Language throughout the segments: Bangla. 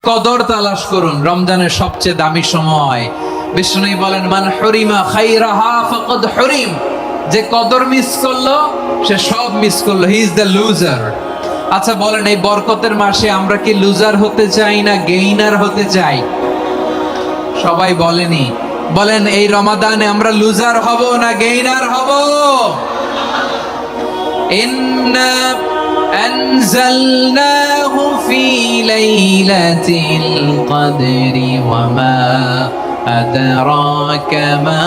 কদর তালাশ করুন। রমজানের সবচেয়ে দামি সময়। বিষ্ণু বলেন, মান হুরিমা খাইরাহা ফাকাদ হুরিম। যে কদর মিস করলো সে সব মিস করলো, হি ইজ দ্য লুজার। আচ্ছা বলেন, এই বরকতের মাসে আমরা কি লুজার হতে চাই না গেইনার হতে চাই? সবাই বলেনি, বলেন এই রমাদানে আমরা লুজার হব না গেইনার হব? ইন্না আনজালনাহু ফি লাইলাতিল কদরি ওয়া মা আদরাকা মা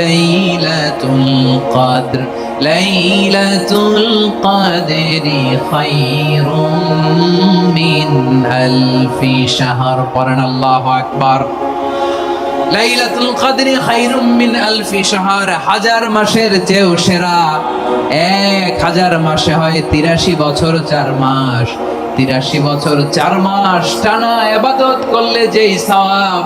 লাইলাতুল কদর লাইলাতুল কদরি খায়রুম মিন আলফি শাহর। পড়েন আল্লাহু আকবার। লাইলাতুল কদরি খায়রুম মিন আলফি শাহর, হাজার মাসের চেয়েও সেরা। 1000 মাসে হয় 83 বছর 4 মাস। 83 বছর 4 মাস টানা ইবাদত করলে যেই সওয়াব,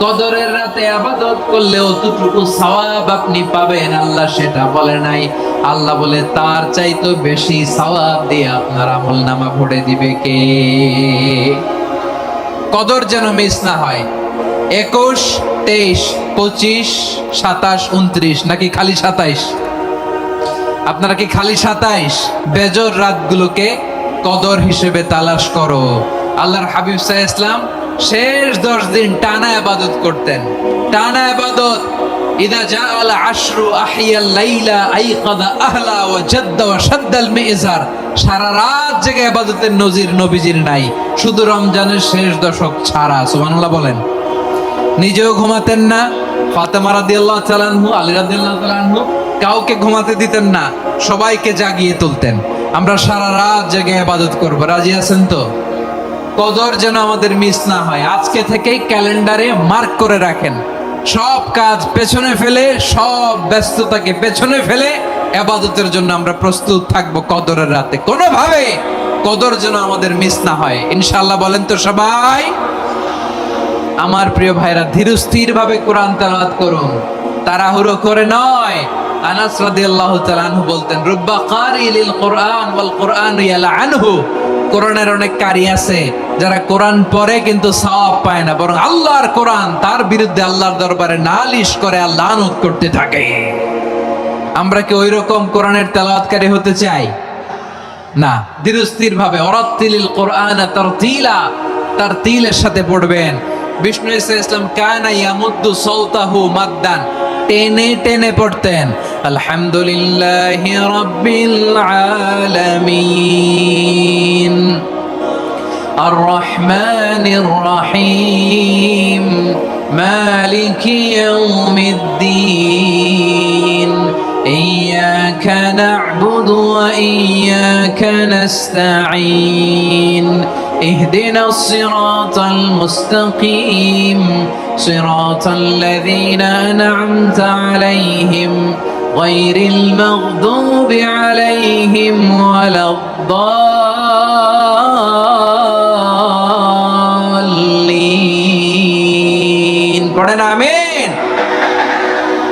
কদরের রাতে ইবাদত করলে অতটুকু সওয়াব আপনি পাবেন, আল্লাহ সেটা বলে নাই। আল্লাহ বলে তার চাইতে বেশি সওয়াব দিয়ে আপনার আমলনামা ভরে দিবে কে? কদর যেন মিস না হয়। 21, 23, 25, 27, 29 নাকি খালি 27? আপনারা কি খালি 27? বেজর রাতগুলোকে কদর হিসেবে তালাশ করো। আল্লাহর হাবিব সাল্লাল্লাহু আলাইহি ওয়াসাল্লাম শেষ 10 দিন টানা ইবাদত করতেন, টানা ইবাদত। ইদা জাআল আশরু আহিয়াল লাইলা আইকাদা আহলা ওয়া জাদ্দা ওয়া শাদ্দাল মিজার। সারা রাত জেগে ইবাদতের নজির নবীজির নাই, শুধু রমজানের শেষ দশক ছাড়া। সুবহানাল্লাহ বলেন। নিজেও ঘুমাতেন না, ফাতেমা রাদিয়াল্লাহু তাআলা আনহু, আলী রাদিয়াল্লাহু তাআলা আনহু কাউকে ঘুমাতে দিতেন না, সবাইকে জাগিয়ে তুলতেন। আমরা সারা রাত জেগে ইবাদত করব, রাজি আছেন তো? কদর যেন আমাদের মিস না হয়। আজকে থেকেই ক্যালেন্ডারে মার্ক করে রাখেন, সব কাজ পেছনে ফেলে, সব ব্যস্ততাকে পেছনে ফেলে ইবাদতের জন্য আমরা প্রস্তুত থাকবো কদরের রাতে। কোনোভাবে কদর যেন আমাদের মিস না হয়, ইনশাআল্লাহ। বলেন তো সবাই? আমার প্রিয় ভাইরা, ধীরস্থির ভাবে কোরআন তেলাওয়াত করুন, তাড়াহুড়ো করে নয়। আনাস রাদিয়াল্লাহু তাআলা আনহু বলতেন, রুব্বা কারিলিল কোরআন ওয়াল কোরআন ইয়ালআনহু। কোরআনের অনেক কারি আছে যারা কোরআন পড়ে কিন্তু সওয়াব পায় না, বরং আল্লাহর কোরআন তার বিরুদ্ধে আল্লাহর দরবারে নালিশ করে আর লানত করতে থাকে। আমরা কি ওই রকম কোরআনের তেলাওয়াতকারী হতে চাই? না। ধীরস্থির ভাবে ওরাত্তিলিল কোরআন তারতিলা, তারতিলের সাথে পড়বেন। বিষ্ণু ইসলাম কানা ইয়ামুদ্দু সাওতাহু মাদ্দান, টেনে টেনে পড়তেন। আলহামদুলিল্লাহি রাব্বিল আলামিন আর রহমানির রহিম মালিকি ইয়াউমিদ্দিন ইয়্যাকা না'বুদু ওয়া ইয়্যাকা নাস্তাঈন اهدنا الصراط المستقيم صراط الذين أنعمت عليهم غير المغضوب عليهم ولا الضالين. পড়েন আমিন।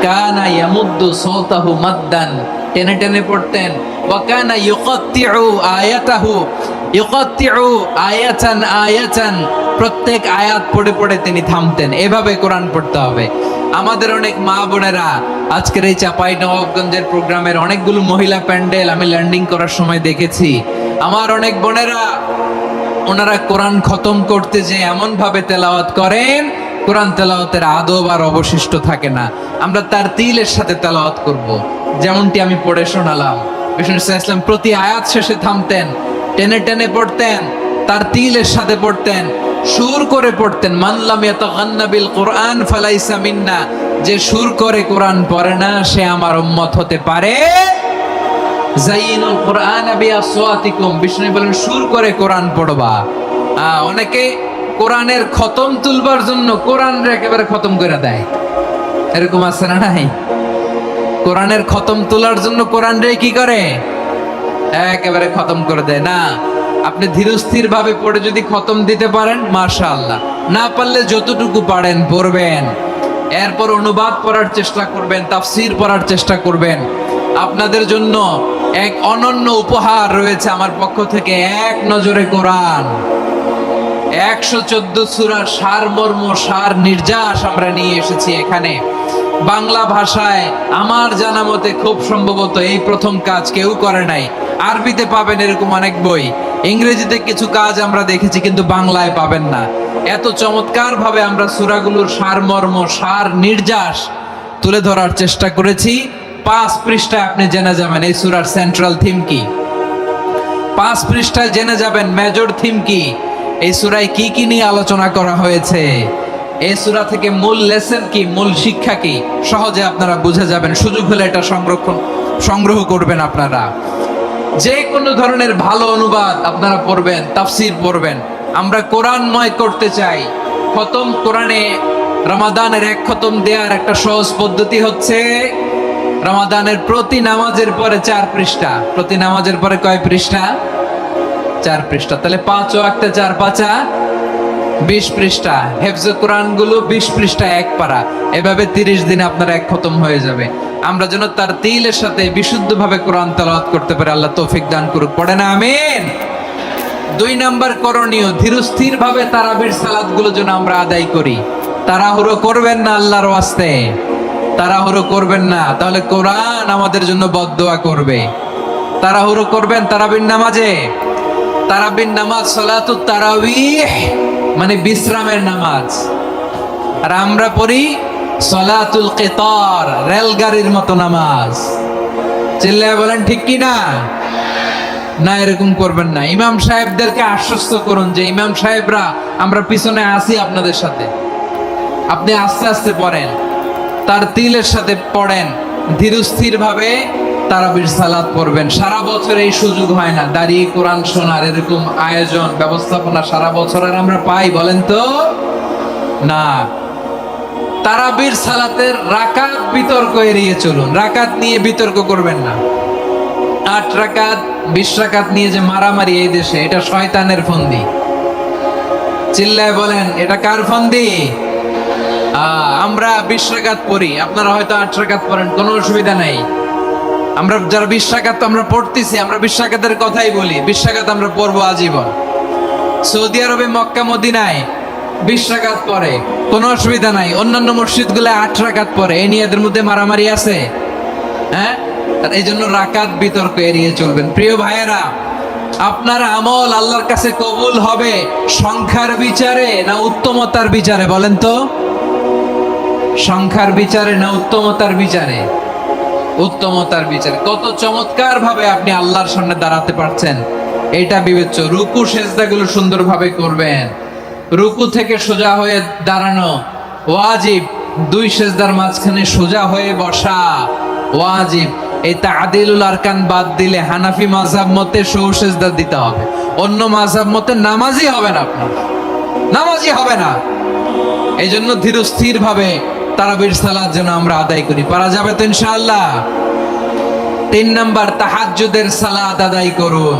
কানা ইয়ামুদ্দু সাওতাহু মাদ্দান, টেনে টেনে পড়তেন। ওয়া কানা ইউকাত্তিউ আয়াতাহু, ইউকাত্তিউ আয়াতান আয়াতান, প্রত্যেক আয়াত পড়ে পড়ে তিনি থামতেন। এভাবে কোরআন পড়তে হবে। আমাদের অনেক মা বোনেরা আজকের এই চাঁপাইনবাবগঞ্জের প্রোগ্রামের অনেকগুলো মহিলা প্যান্ডেল আমি ল্যান্ডিং করার সময় দেখেছি। আমার অনেক বোনেরা, ওনারা কোরআন খতম করতে যে এমন ভাবে তেলাওয়াত করেন, কোরআন তেলাওয়াতের আদব আর অবশিষ্ট থাকে না। আমরা তার তিলের সাথে তেলাওয়াত করব, যেমনটি আমি পড়ে শোনালাম। বিষ্ণু সাল্লাল্লাহু আলাইহি ওয়াসাল্লাম প্রতি আয়াত শেষে থামতেন, টেনে টেনে পড়তেন, তার তিলের সাথে পড়তেন, সুর করে পড়তেন। মান লাম ইয়াতাগান্না বিল কোরআন ফালাইসা মিন্না, যে সুর করে কোরআন পড়ে না সে আমার উম্মত হতে পারে। যায়িনুল কোরআন বিআসওয়াতিকুম, বিষ্ণু বলেন সুর করে কোরআন পড়বা। অনেকে কোরআনের খতম তুলবার জন্য কোরআনরে একেবারে খতম করে দেয়, এরকম আছে না নাই? কোরআনের খতম তোলার জন্য কোরআনরে কি করে? একেবারে খতম করে দেয় না। আপনি ধীরস্থির ভাবে পড়ে যদি খতম দিতে পারেন মাশাআল্লাহ, না পারলে যতটুকু পারেন পড়বেন। এরপর অনুবাদ পড়ার চেষ্টা করবেন, তাফসীর পড়ার চেষ্টা করবেন। আপনাদের জন্য এক অনন্য উপহার রয়েছে আমার পক্ষ থেকে, এক নজরে কোরআন। 114 সূরার সারমর্ম, সার নির্যাস আমরা নিয়ে এসেছি এখানে। বাংলা ভাষায় আমার জানা মতে খুব সম্ভবত এই প্রথম কাজ কেউ করে নাই। আরবিতে পাবেন এরকম অনেক বই, ইংরেজিতে কিছু কাজ আমরা দেখেছি, কিন্তু বাংলায় পাবেন না। এত চমৎকার ভাবে আমরা সূরাগুলোর সারমর্ম, সার নির্যাস তুলে ধরার চেষ্টা করেছি। 5 পৃষ্ঠায় আপনি জেনে যাবেন এই সূরার সেন্ট্রাল থিম কি। 5 পৃষ্ঠায় জেনে যাবেন মেজর থিম কি, এই সূরায় কি কি নিয়ে আলোচনা করা হয়েছে, এই সূরা থেকে মূল লেসন কি, মূল শিক্ষা কি, সহজে আপনারা বুঝে যাবেন। সুযোগ হলে এটা সংগ্রহ করবেন। আপনারা যে কোনো ধরনের ভালো অনুবাদ আপনারা পড়বেন, তাফসির পড়বেন। আমরা কোরআনময় করতে চাই। খতম কোরআনে রমাদানের 1 খতম দেওয়ার একটা সহজ পদ্ধতি হচ্ছে রমাদানের প্রতি নামাজের পরে 4 পৃষ্ঠা। প্রতি নামাজের পরে কয় পৃষ্ঠা? 4 পৃষ্ঠা। তাহলে 5 ওয়াক্তে 4 পাঁচা 20 পৃষ্ঠা। হেফজে কোরআন গুলো 20 পৃষ্ঠা 1 পারা। এভাবে 30 দিনে আপনার 1 খতম হয়ে যাবে। আমরা যেন তার তিলের সাথে বিশুদ্ধভাবে কোরআন তেলাওয়াত করতে পারি, আল্লাহ তৌফিক দান করুক। পড়ে না আমিন। 2 নাম্বার করণীয়, ধীরস্থির ভাবে তারাবির সালাত গুলো যেন আমরা আদায় করি। তাড়াহুড়ো করবেন না, আল্লাহর ওয়াস্তে তাড়াহুড়ো করবেন না, তাহলে কোরআন আমাদের জন্য বদদোয়া করবে। তাড়াহুড়ো করবেন তারাবির নামাজে। তারাবির নামাজ সালাতুত তারাবিহ মানে বিশ্রামের নামাজ, আর আমরা পড়ি সালাতুল কিতার, রেলগাড়ির মতো নামাজ। চিল্লায় বলেন ঠিক কি না? না, এরকম করবেন না। ইমাম সাহেবদেরকে আশ্বস্ত করুন যে ইমাম সাহেবরা আমরা পিছনে আছি আপনাদের সাথে, আপনি আস্তে আস্তে পড়েন, তার তিলের সাথে পড়েন, ধীরস্থির ভাবে তারাবির সালাত পড়বেন। সারা বছর এই সুযোগ হয় না দাঁড়িয়ে কোরআন শোনার, এরকম আয়োজন ব্যবস্থাপনা সারা বছর আর আমরা পাই বলেন তো? না। তারাবির সালাতের রাকাত বিতর্ক এড়িয়ে চলুন। রাকাত নিয়ে বিতর্ক করবেন না। 8 রাকাত 20 রাকাত নিয়ে যে মারামারি এই দেশে, এটা শয়তানের ফন্দি। চিল্লায় বলেন এটা কার ফন্দি? আমরা 20 রাকাত পড়ি, আপনারা হয়তো 8 রাকাত পড়েন, কোনো অসুবিধা নাই। আমরা যারা 20 রাকাত আমরা পড়তেছি, আমরা 20 রাকাতের কথাই বলি। 20 রাকাত আমরা পড়বো আজীবন। সৌদি আরবে মক্কা মদিনায় 20 রাকাত পড়ে, কোনো অসুবিধা নাই। অন্যান্য মসজিদ গুলো 8 রাকাত পড়ে, এই নিয়ে এদের মধ্যে মারামারি আছে? হ্যাঁ, এই জন্য রাকাত বিতর্ক এড়িয়ে চলবেন। প্রিয় ভাইয়েরা, আপনার আমল আল্লাহর কাছে কবুল হবে সংখ্যার বিচারে না উত্তমতার বিচারে বলেন তো? সংখ্যার বিচারে না উত্তমতার বিচারে? উত্তমতার বিচারে। কত চমৎকার ভাবে আপনি আল্লাহর সামনে দাঁড়াতে পারছেন এটা বিবেচ্য। রুকু সেজদাগুলো সুন্দরভাবে করবেন। রুকু থেকে সোজা হয়ে দাঁড়ানো ওয়াজিব। 2 সেজদার মাঝখানে সোজা হয়ে বসা ওয়াজিব। এই তা'দিলুল আরকান বাদ দিলে হানাফি মাযহাব মতে সৌ সেজদা দিতে হবে। অন্য মাযহাব মতে নামাজই হবে না, আপনার নামাজই হবে না। এই জন্য ধীরস্থির ভাবে তারাবির সালাত যেন আমরা আদায় করি। পারা যাবে তো ইনশাআল্লাহ? 3 নাম্বার, তাহাজ্জুদের সালাত আদায় করুন।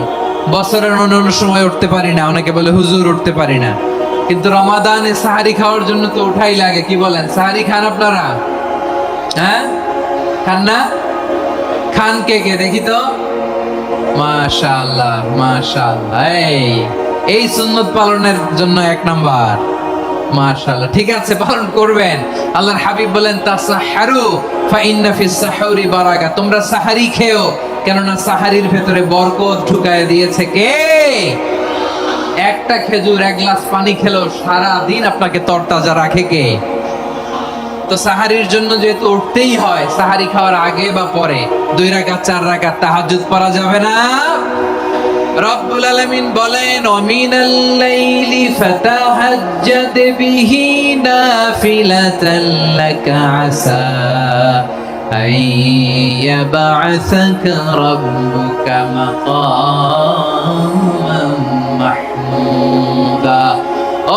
বছরের অন্য সময় উঠতে পারি না, অনেকে বলে হুজুর উঠতে পারি না, কিন্তু রমাদানে সাহারি খাওয়ার জন্য তো উঠাই লাগে। কি বলেন? সাহারি খান আপনারা? হ্যাঁ, খান না? খান কে কে দেখি তো? মাশাআল্লাহ মাশাআল্লাহ। এই সুন্নত পালনের জন্য 1 নাম্বার। মাশাআল্লাহ, ঠিক আছে, পালন করবেন। আল্লাহর হাবিব বলেন তাসাহহারু ফা ইন্না ফিস সাহুরি বারাকা, তোমরা সাহারি খেও, কেননা সাহারির ভেতরে বরকত ঢুকায় দিয়েছে কে? একটা খেজুর 1 গ্লাস পানি খেলো সারা দিন আপনাকে তরতাজা রাখে কে? তো সাহারির জন্য যেহেতু উঠতেই হয়, সাহারি খাওয়ার আগে বা পরে 2 রাকাত 4 রাকাত তাহাজ্জুদ পড়া যাবে না? রব্বুল আলামিন বলেন ওমিনাল লাইলি ফাতাহাজ্জাদ বিহি নাফিলাতান লাকা আসা আইয়াবআসাকা রাব্বুকা মাকামান মাহমুদা।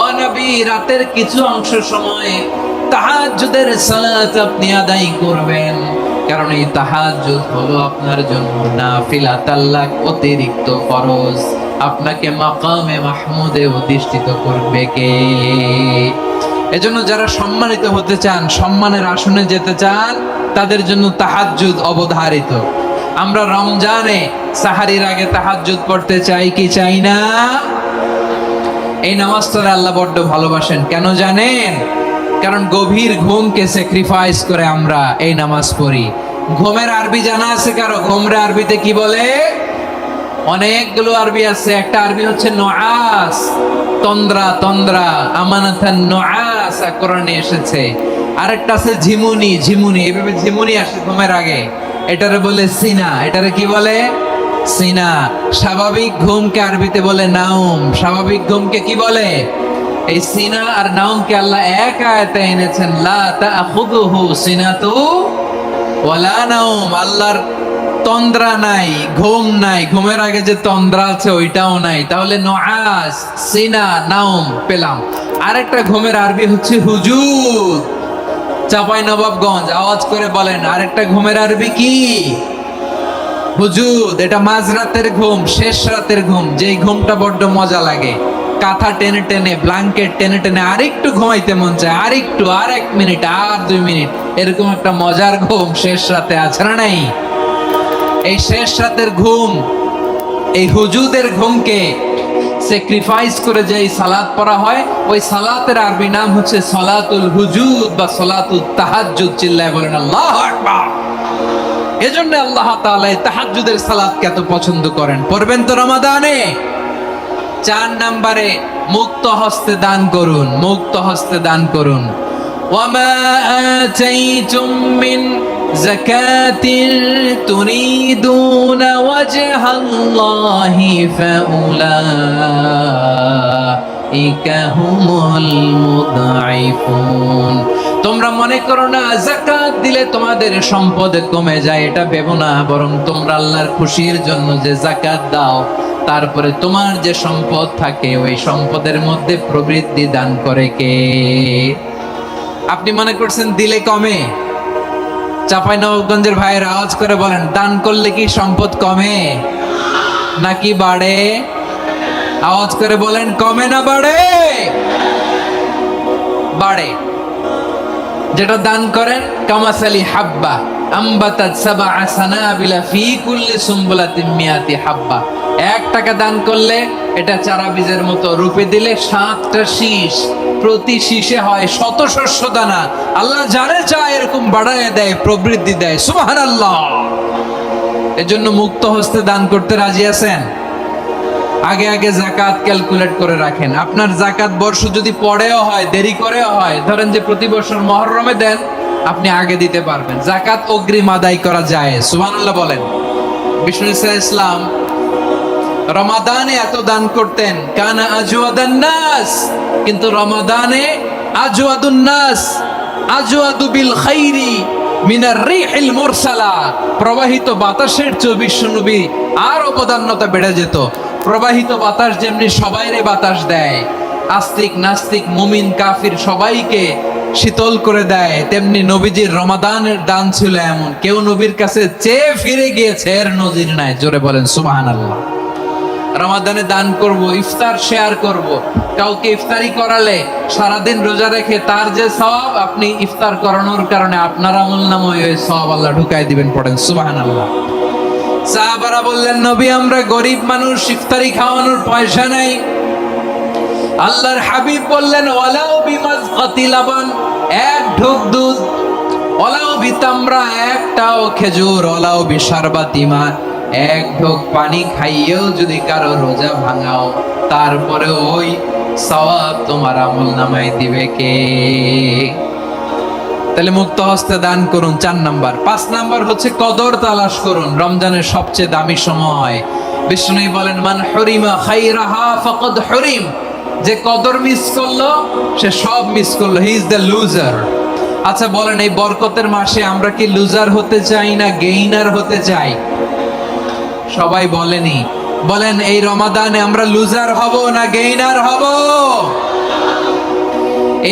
ও নবী, রাতের কিছু অংশ সময় তাহাজ্জুদের সালাত আপনি আদায় করবেন, কারণ এই তাহাজ্জুদ হলো আপনার জন্য নাফিলাতাল লাক, অতিরিক্ত ফরজ। আপনাকে মাকামে মাহমুদে অধিষ্ঠিত করবে কে? এজন্য যারা সম্মানিত হতে চান, সম্মানের আসনে যেতে চান, তাদের জন্য তাহাজ্জুদ অবধারিত। আমরা রমজানে সাহারির আগে তাহাজ্জুদ পড়তে চাই কি চাই না? এই নামাজটারে আল্লাহ বড্ড ভালোবাসেন, কেন জানেন? কারণ গভীর ঘুমকে স্যাক্রিফাইস করে আমরা এই নামাজ পড়ি। ঘুমের আরবি জানা আছে কারো? ঘুমরে আরবিতে কি বলে? অনেকগুলো আরবি আছে। একটা আরবি হচ্ছে নুআস, তন্দ্রা, তন্দ্রা, আমানাতান নুআস কোরআনে এসেছে। আরেকটা আছে ঝিমুনি, ঝিমুনি, এইভাবে ঝিমুনি আসে ঘুমের আগে, এটারে বলে সিনা। এটারে কি বলে? সিনা। স্বাভাবিক ঘুমকে আরবিতে বলে নাউম। স্বাভাবিক ঘুমকে কি বলে? এই সিনা আর নাউমকে আল্লাহ এক আয়াতে এনেছেন, লা তাখুযুহু সিনাতু ওয়ালা নাউম। আল্লাহর তন্দ্রা নাই, ঘুম নাই। ঘুমের আগে যে তন্দ্রা আছে ওইটাও নাই। তাহলে নুআস, সিনা, নাউম পেলাম। আরেকটা ঘুমের আরবি হচ্ছে হুজুদ। চাপাই নবাবগঞ্জ আওয়াজ করে বলেন, আরেকটা ঘুমের আরবি কি? হুজুদ। এটা মাঝরাতের ঘুম, শেষ রাতের ঘুম, যেই ঘুমটা বড্ড মজা লাগে। কাঁথা টেনে টেনে, ব্ল্যাঙ্কেট টেনে টেনে আরেকটু ঘুমাইতে মন চায়, আরেকটু, আর 1 মিনিট, আর 2 মিনিট, এরকম একটা মজার ঘুম শেষ রাতে আছে না নাই? এই শেষ রাতের ঘুম, এই হুজুদের ঘুমকে স্যাক্রিফাইস করে যে সালাত পড়া হয়, ওই সালাতের আরবি নাম হচ্ছে সালাতুল হুজুদ বা সালাতুত তাহাজ্জুদ। চিল্লায় বলেন আল্লাহু আকবার। এজন্য আল্লাহ তাআলা এই তাহাজ্জুদের সালাতকে এত পছন্দ করেন। পড়বেন তো রমাদানে। 4 নম্বরে মুক্ত হস্তে দান করুন, মুক্ত হস্তে দান করুন। ওয়ামা আতাইতুম মিন যাকাতিন তুরিদুনা ওয়াজহাল্লাহি ফাউলাইকা হুমুল মুদঈফুন। তোমরা মনে করো না যাকাত দিলে তোমাদের সম্পদ কমে যায়, এটা ভেবো না। বরং তোমরা আল্লাহর খুশির জন্য যে যাকাত দাও, তারপরে তোমার যে সম্পদ থাকে ওই সম্পদের মধ্যে প্রবৃদ্ধি দান করে কে? আপনি মনে করছেন দিলে কমে? চাঁপাইনবাবগঞ্জের ভাইয়ের আওয়াজ করে বলেন, দান করলে কি সম্পদ কমে নাকি বাড়ে? আওয়াজ করে বলেন, কমে না বাড়ে? বাড়ে। যেটা দান করেন, কামাসালি হাব্বা আম্বাতাত সাবআ সানাবিলা ফি কুল্লি সুম্বুলাতিন মিয়াতি হাব্বা। 1 টাকা দান করলে এটা চারা বীজের মতো, রূপে দিলে 7টা শীষ, প্রতি শীষে হয় 100 শস্য দানা। আল্লাহ যারে চায় এরকম বাড়ায় দেয়, প্রবৃদ্ধি দেয়। সুবহানাল্লাহ। এজন্য মুক্ত হস্তে দান করতে রাজি আছেন? আগে আগে যাকাত ক্যালকুলেট করে রাখেন। আপনার যাকাত বর্ষ যদি পরেও হয়, দেরি করেও হয়, ধরেন যে প্রতি বছর মুহররমে দেন, আপনি আগে দিতে পারবেন। যাকাত অগ্রিম আদায় করা যায়। সুবহানাল্লাহ বলেন। বিষ্ণু ইসলাম রমাদানে এত দান করতেন, কানা আজওয়াদান নাস। কিন্তু রমাদানে আজওয়াদুন নাস আজওয়াদু বিল খাইরি মিনার রিহিল মুরসালা। প্রবাহিত বাতাসের চেয়ে বিশ্বনবী আর অবদান্যতা বেড়ে যেত। প্রবাহিত বাতাস যেমনি সবাইরে বাতাস দেয়, আস্তিক নাস্তিক মুমিন কাফির সবাইকে শীতল করে দেয়, তেমনি নবীজির রমাদানের দান ছিল এমন, কেউ নবীর কাছে চেয়ে ফিরে গিয়েছে এর নজির নাই। জোরে বলেন সুবহানাল্লাহ। রমাদানে দান করব, ইফতার শেয়ার করব। কাউকে ইফতারি করালে সারাদিন রোজা রেখে তার যে সওয়াব, আপনি ইফতার করানোর কারণে আপনার আমলনামায় ওই সওয়াব আল্লাহ ঢুকাই দিবেন। পড়েন সুবহানাল্লাহ। সাহাবারা বললেন, নবী আমরা গরিব মানুষ, ইফতারি খাওয়ানোর পয়সা নাই। আল্লাহর হাবিব বললেন, ওয়ালাউ বিমাজকাতি লাবান, 1 ঢোক দুধ, ওয়ালাউ বিতামরা, 1টাও খেজুর, ওয়ালাউ বিশারবাতি মা, 1 ঢোক পানি খাইয়েও যদি কারো রোজা ভাঙাও, তারপরে ওই সওয়াব তোমার আমলনামায় দিবে কে? তাহলে মুক্ত হস্তে দান করুন, 4 নাম্বার। 5 নাম্বার হচ্ছে কদর তালাশ করুন। রমজানের সবচেয়ে দামি সময়। বিষ্ণু বলেন, মান হুরিমা খাইরাহা ফাকাদ হুরিম। যে কদর মিস করলো সে সব মিস করলো। He is the loser. আচ্ছা বলেন, এই বরকতের মাসে আমরা কি লুজার হতে চাই না গেইনার হতে চাই? সবাই বলেনি। বলেন, এই রমাদানে আমরা লুজার হব না গেইনার হব?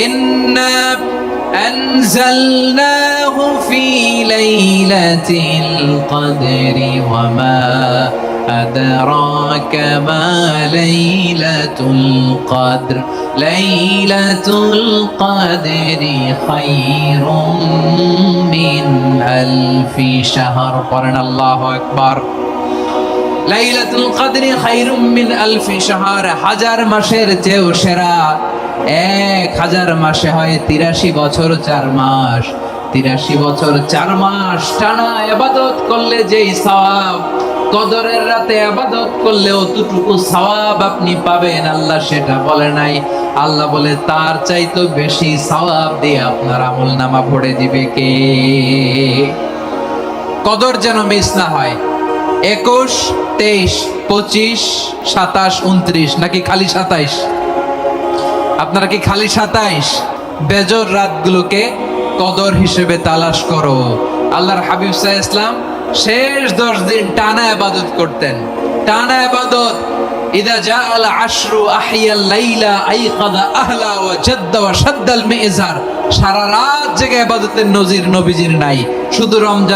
ইন্না أنزلناه في ليلة القدر وما أدراك ما ليلة القدر ليلة القدر خير من ألف شهر. قرن الله أكبر. লাইলাতুল কদরি খায়রুম মিন আলফি শাহর, হাজার মাসের চেয়েও সেরা। 1000 মাসে হয় 83 বছর 4 মাস। 83 বছর 4 মাস টানা ইবাদত করলে যেই সওয়াব, কদরের রাতে ইবাদত করলে অতটুকু সওয়াব আপনি পাবেন, আল্লাহ সেটা বলে নাই। আল্লাহ বলে তার চাইতে বেশি সওয়াব দিয়ে আপনার আমলনামা ভরে দিবে কে? কদর যেন মিস না হয়। 21, 23, 25, 27, 29 নাকি খালি 27? আপনারা কি খালি 27? বেজর রাতগুলোকে কদর হিসেবে তালাশ করো। আল্লাহর হাবিব সাল্লাল্লাহু আলাইহি ওয়াসাল্লাম শেষ 10 দিন টানা ইবাদত করতেন, টানা ইবাদত। ইদা জাআল আশরু আহিয়াল লাইলা আইকাদা আহলা ওয়া জাদ্দা ওয়া শাদ্দাল মিজার। সারা রাত জেগে ইবাদতের নজির নবীজির নাই, শুধু রমজান